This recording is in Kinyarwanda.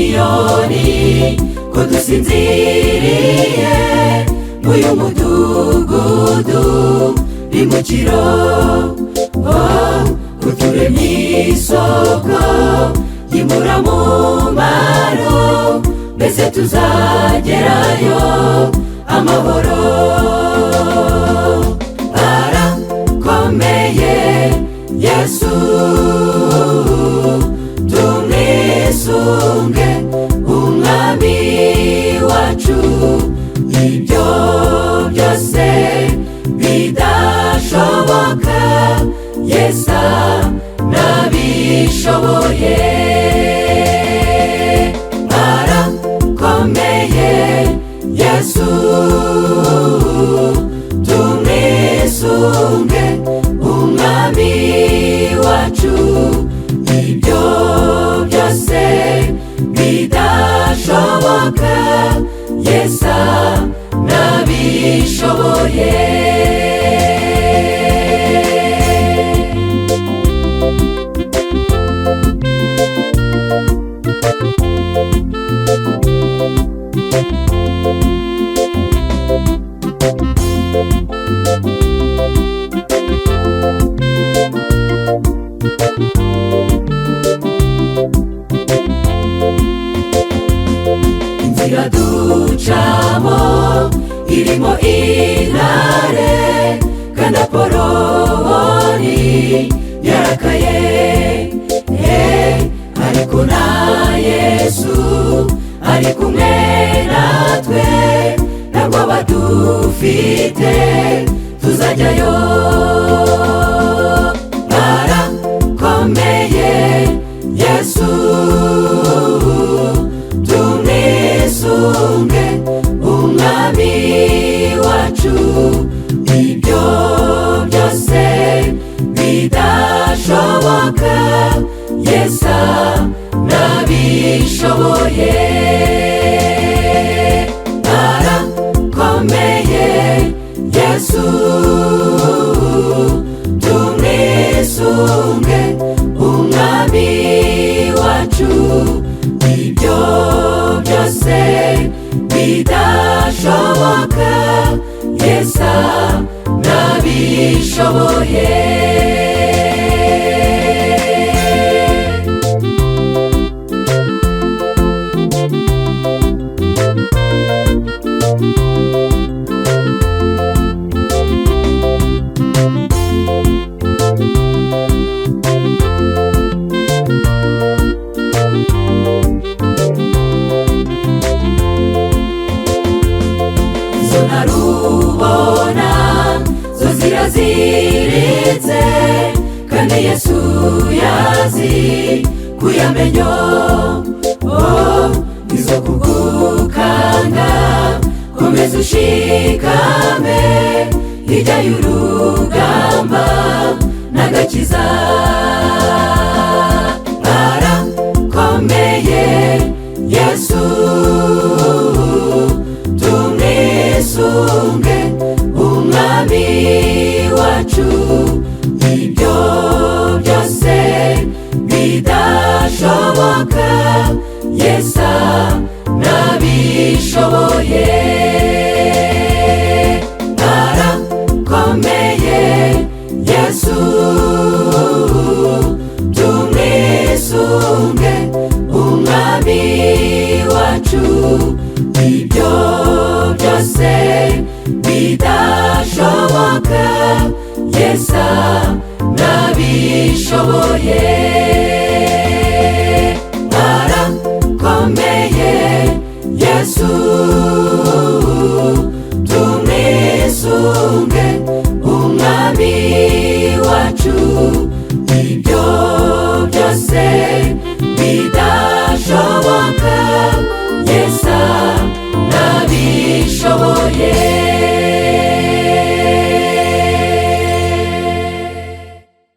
Siyoni ko dusinziriye muyu mudugudu rimukiro uturemye isoko y'umuramumaro mbese tuzagerayo amahoro arakomeye Yesu tumwisunge umwami wacu ibyo byose bidashoboka Yesu nabishoboye arakomeye Yesu tumwisunge umwami wacu ibyo byose bidashoboka Yesu nabishoboye inzira ducamo irimo intare kandi Apoloni yarakaye ariko na Yesu ari kumwe natwe ntabwo badufite tuzajyayo arakomeye Yesu tumwisunge umwami wacu ibyo byose bidashoboka Yesu nabishoboye arakomeye Yesu tumwisunge umwami wacu ibyo byose bidashoboka Yesu nabishoboye narubona zo ziraziritse kandi Yesu yazi kuyamenyo izo kugukanga komeza ushikame hirya y'urugamba n'agakiza arakomeye Yesu tumwisunge umwami wacu ibyo byose bidashoboka Yesu nabishoboye arakomeye Yesu tumwisunge umwami wacu ibyo byose bidashoboka Yesu nabishoboye arakomeye Yesu tumwisunge umwami